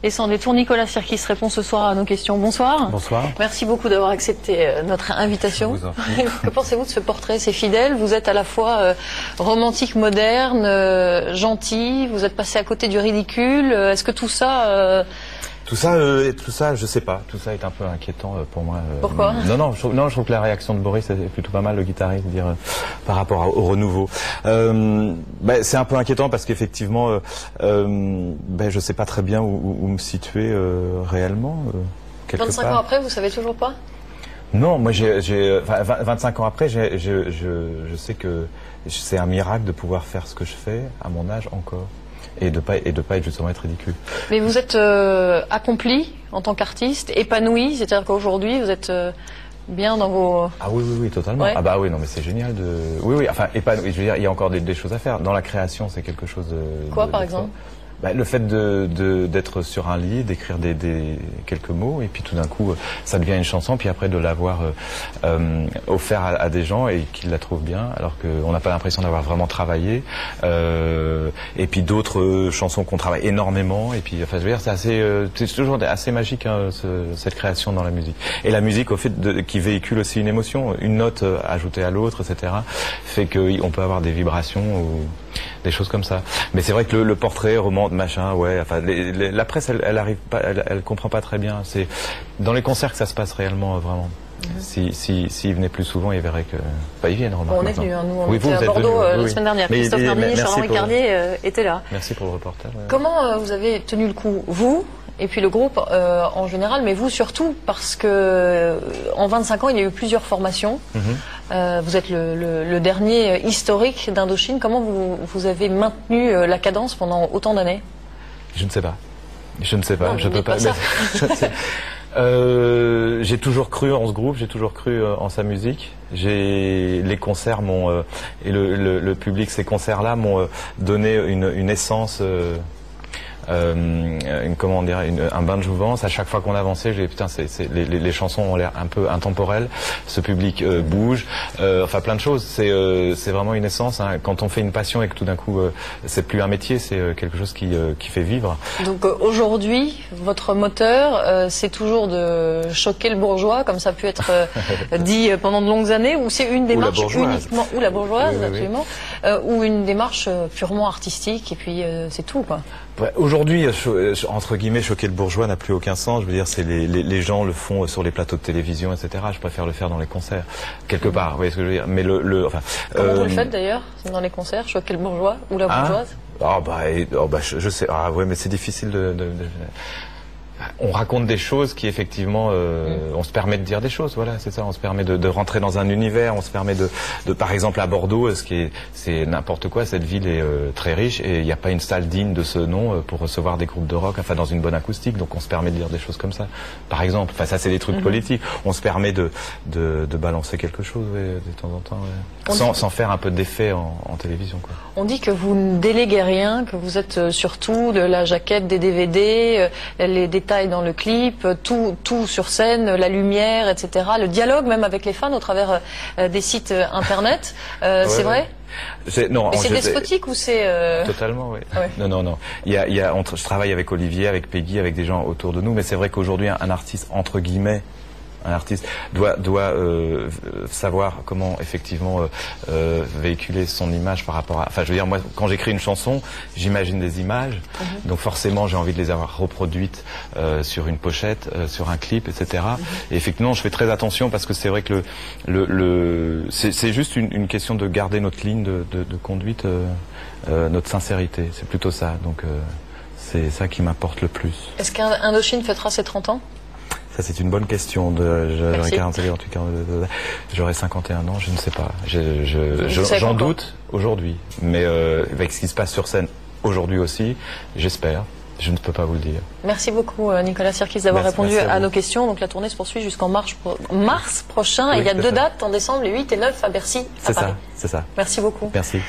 Et sans détour, Nicolas Sirkis répond ce soir à nos questions. Bonsoir. Bonsoir. Merci beaucoup d'avoir accepté notre invitation. Que pensez-vous de ce portrait? C'est fidèle. Vous êtes à la fois romantique, moderne, gentil. Vous êtes passé à côté du ridicule. Est-ce que tout ça... Tout ça, je sais pas. Tout ça est un peu inquiétant pour moi. Pourquoi? Non, je trouve que la réaction de Boris est plutôt pas mal, le guitariste, par rapport au renouveau. C'est un peu inquiétant parce qu'effectivement, je sais pas très bien où me situer réellement. 25 ans après, vous savez toujours pas? Non, moi 25 ans après, je sais que c'est un miracle de pouvoir faire ce que je fais à mon âge encore. Et de pas être justement être ridicule. Mais vous êtes accompli en tant qu'artiste, épanoui, c'est-à-dire qu'aujourd'hui vous êtes bien dans vos... Ah oui, totalement. Ouais. Ah bah oui, non mais c'est génial de... Oui, enfin épanoui, je veux dire, il y a encore des choses à faire. Dans la création, c'est quelque chose de... Quoi par exemple? Le fait d'être sur un lit, d'écrire quelques mots, et puis tout d'un coup, ça devient une chanson, puis après de l'avoir offert à des gens et qu'ils la trouvent bien, alors qu'on n'a pas l'impression d'avoir vraiment travaillé. Et puis d'autres chansons qu'on travaille énormément, et puis enfin, je veux dire, c'est toujours assez magique cette création dans la musique. Et la musique, au fait qui véhicule aussi une émotion, une note ajoutée à l'autre, etc., fait qu'on peut avoir des vibrations ou des choses comme ça. Mais c'est vrai que le portrait, roman, machin, ouais, enfin, la presse, elle arrive pas, elle comprend pas très bien. C'est dans les concerts que ça se passe réellement, vraiment. S'ils venaient plus souvent, ils verraient que... Enfin, ils viennent, remarque. On est venus, nous, on était à Bordeaux la semaine dernière. Christophe Nardini et Charles-Henri Carlier étaient là. Merci pour le reportage. Comment vous avez tenu le coup, vous et puis le groupe en général, mais vous surtout, parce que en 25 ans, il y a eu plusieurs formations. Vous êtes le dernier historique d'Indochine. Comment vous avez maintenu la cadence pendant autant d'années? Je ne sais pas. Non, je peux pas. J'ai toujours cru en ce groupe, j'ai toujours cru en sa musique. Les concerts et le public, ces concerts-là m'ont donné une essence. Un bain de jouvence. À chaque fois qu'on avançait, j'ai putain, les chansons ont l'air un peu intemporelles. Ce public bouge, enfin plein de choses. C'est vraiment une essence. Hein. Quand on fait une passion et que tout d'un coup, c'est plus un métier, c'est quelque chose qui fait vivre. Donc aujourd'hui, votre moteur, c'est toujours de choquer le bourgeois, comme ça a pu être dit pendant de longues années, ou c'est une démarche uniquement, ou la bourgeoise, oui, absolument, ou une démarche purement artistique et puis c'est tout quoi. Aujourd'hui, entre guillemets, choquer le bourgeois n'a plus aucun sens. Je veux dire, les gens le font sur les plateaux de télévision, etc. Je préfère le faire dans les concerts, quelque part. Vous voyez ce que je veux dire? Mais comment vous le faites d'ailleurs dans les concerts, choquer le bourgeois ou la bourgeoise? Je sais. Ah ouais, mais c'est difficile on raconte des choses qui effectivement, on se permet de dire des choses, voilà, c'est ça, on se permet de rentrer dans un univers, on se permet par exemple à Bordeaux, c'est n'importe quoi, cette ville est très riche et il n'y a pas une salle digne de ce nom pour recevoir des groupes de rock, enfin dans une bonne acoustique, donc on se permet de dire des choses comme ça, par exemple, enfin ça c'est des trucs politiques, on se permet de balancer quelque chose de temps en temps, sans faire un peu d'effet en télévision, quoi. On dit que vous ne déléguez rien, que vous êtes surtout de la jaquette des DVD, les détails dans le clip, tout sur scène, la lumière, etc. Le dialogue même avec les fans au travers des sites internet, c'est vrai? Non, mais c'est despotique ou c'est... Totalement, oui. Ouais. Non. Je travaille avec Olivier, avec Peggy, avec des gens autour de nous, mais c'est vrai qu'aujourd'hui, un artiste, entre guillemets, un artiste doit savoir comment effectivement véhiculer son image par rapport à... Enfin, je veux dire, moi, quand j'écris une chanson, j'imagine des images, donc forcément, j'ai envie de les avoir reproduites sur une pochette, sur un clip, etc. Et effectivement, je fais très attention parce que c'est vrai que c'est juste une question de garder notre ligne de conduite, notre sincérité. C'est plutôt ça. Donc, c'est ça qui m'importe le plus. Est-ce qu'Indochine fêtera ses 30 ans ? Ça, c'est une bonne question. J'aurais 48 ans, j'aurais 51 ans, je ne sais pas. J'en doute aujourd'hui. Mais avec ce qui se passe sur scène aujourd'hui aussi, j'espère. Je ne peux pas vous le dire. Merci beaucoup, Nicolas Sirkis, d'avoir répondu à nos questions. Donc la tournée se poursuit jusqu'en mars prochain. Oui, il y a 2 dates en décembre, les 8 et 9 à Bercy, à Paris. C'est ça. Merci beaucoup. Merci.